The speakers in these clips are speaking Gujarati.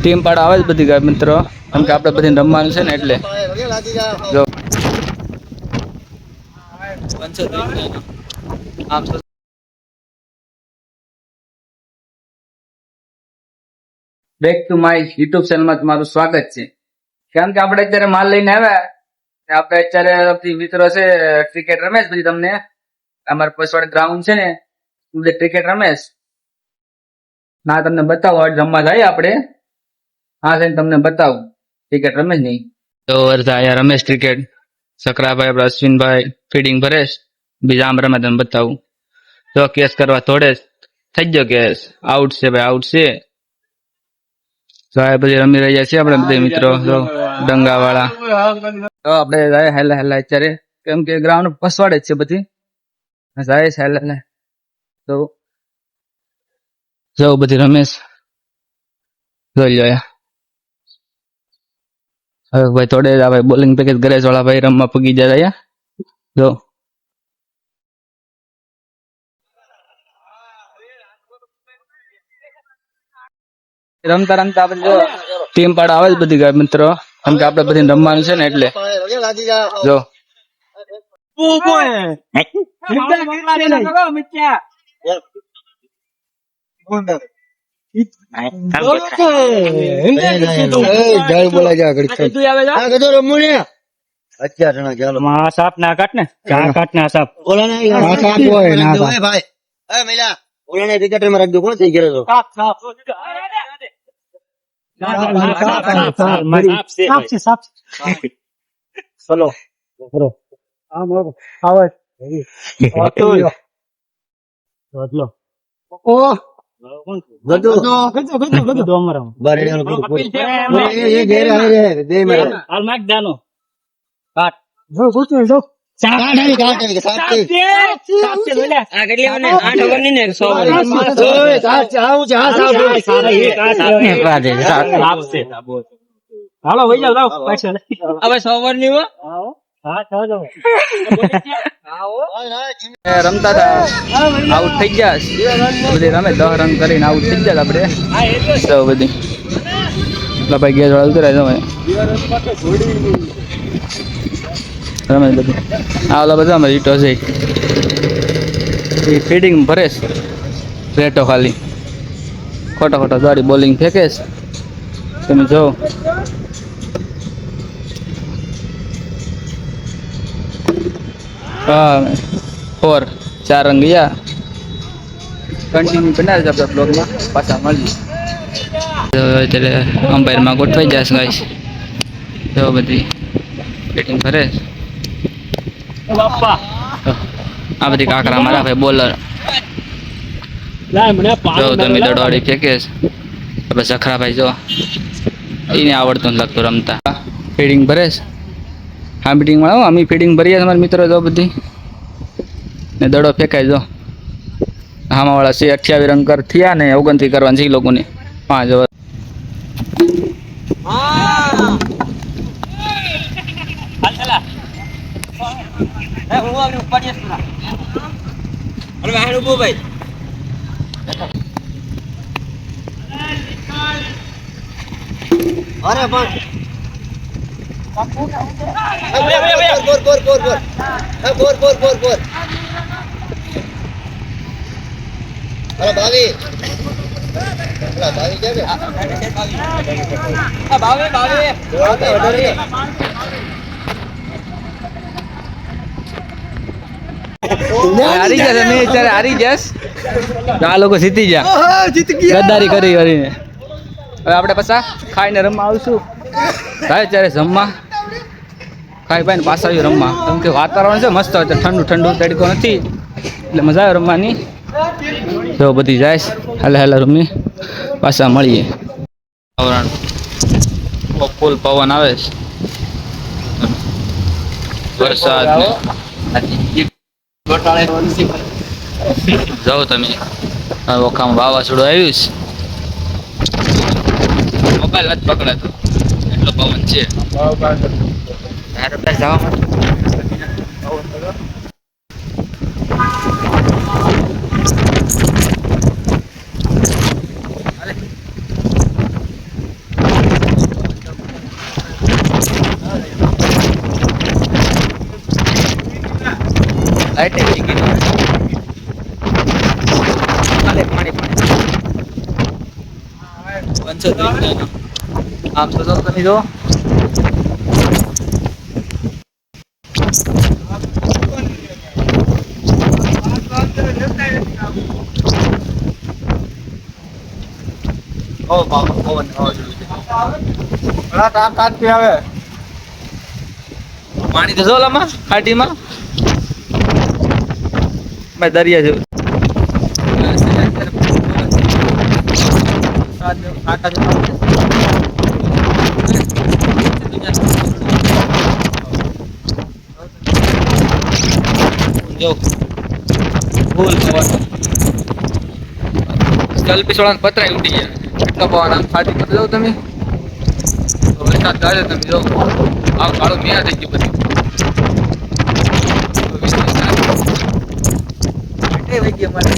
ટીમ પાડો આવે જ બધી ગાય મિત્રો, કેમ કે આપણે બધી રમવાનું છે ને એટલે જો બેક ટુ માય યુટ્યુબ ચેનલમાં તમારું સ્વાગત છે. કેમ કે આપણે અત્યારે માલ લઈને આવ્યા, આપણે અત્યારે મિત્રો છે ક્રિકેટ રમેશ, પછી તમને અમારા પસવાડ ગ્રાઉન્ડ છે ને ક્રિકેટ રમેશ ના તમને બતાવો, રમવા જાય આપણે. હા છે તમને બતાવું ક્રિકેટ રમેશ નહીં તો અહીંયા રમેશ ક્રિકેટ, સકરાભાઈ, આપણા અશ્વિનભાઈ, ફીડિંગ ભરેશ, બીજા આમ રમે તમને બતાવું. તો કેસ કરવા થોડે થઈ ગયો કેસ, આઉટ છે ભાઈ, આઉટ છે. તો આ બધી રમી રહ્યા છીએ આપણે બધા મિત્રો, તો ડંગા વાળા. તો આપણે જાય હેલા હેલા અત્યારે, કેમ કે ગ્રાઉન્ડ પસવાડે જ છે બધી જાય હેલા. તો જો બધી રમેશ જોઈ લો. હવે ભાઈ થોડે ભાઈ બોલિંગ પેકેજ ગરેજ વાળા ભાઈ રમવા પગી જાય. જો રમતા રમતા આપણે જો ટીમ પાડો આવે જ બધી ગાય મિત્રો, કેમ કે આપણે બધી રમવાનું છે ને એટલે જો સાપ ના કાટ ને, કાટ ના સાપ હાલો વહી જાવ પાછળ હવે 100 ઓવર ની રમતા હતા, આઉટ થઈ ગયા બધી રમે 10 રન કરીને આઉટ થઈ ગયા આપણે. તો બધી ભાઈ ગેસ વાળા ઉતરાય રમે બધું આ ઓલા બધા અમારે ઈટો છે એ ફીડિંગ ભરે છે રેટો, ખાલી ખોટા ખોટા ગાડી બોલિંગ ફેંકે છે તમે જો. હા 4 રન ગયા. કન્ટિન્યુ બનાવે છે આપણા બ્લોગમાં, પાછા મળીએ. એટલે અમ્પાયરમાં ગોઠવાઈ જશે ગાઈસ. જો બધી બેટિંગ કરે આ બધી કાકરા મારા ભાઈ બોલર જો તમે દડવાડી ફેંકે છે. સખરાભાઈ જો એને આવડતું નથી લાગતું રમતા, ફીડિંગ ભરે છે. હા ફીડિંગ વાળા અમે ફીડિંગ ભરીએ અમારા મિત્રો જો બધી ને દડો ફેંકાય. જો આમાં વાળા છે 28 રન કર થયા ને 29 કરવાના છે લોકોને 5 ઓવર. અરે પણ હારી ગયા તમે અત્યારે, હારી ગયા આ લોકો, જીતી ગયા ગદ્દારી કરી કરીને. હવે આપણે પાછા ખાઈને રમવા આવશું. થાય ત્યારે જમવા ખાઈ પાઈને પાછા આવી રમવા, કેમ કે વાતાવરણ છે મસ્ત, ઠંડુ ઠંડુ, તડકો નથી એટલે મજા આવે રમવાની. તો બધી જાય હાલે હાલે રમી પાછા મળીએ. ફૂલ પવન આવે છે, વરસાદ જાઓ તમે. ઓખામાં વાવાઝોડું આવ્યું છે, મોબાઈલ નથી પકડાતો એટલો પવન છે. જવા લાઈટ આવી ગઈ અલે પાણી પાણી આમ તો તમે જો ઓ બાપા પવન આવે પાણી તો જો લામાં ખાટીમાં મેં દરિયા જેવું જો ફૂલ પવન સ્કલ પિછોડા પતરાય ઉડી ગયા કેટલો પવન આમ ફાટી કરી દો તમે વરસાદ ગાળ્યો તમે જો આવ કાળો મિયા થઈ ગયું બધું વહી ગયા મારે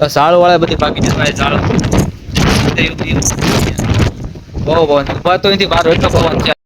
સાળો વાળા બધી બાકી જતા સાળો બહુ પવન ઉભા તો નથી બહાર એટલો પવન છે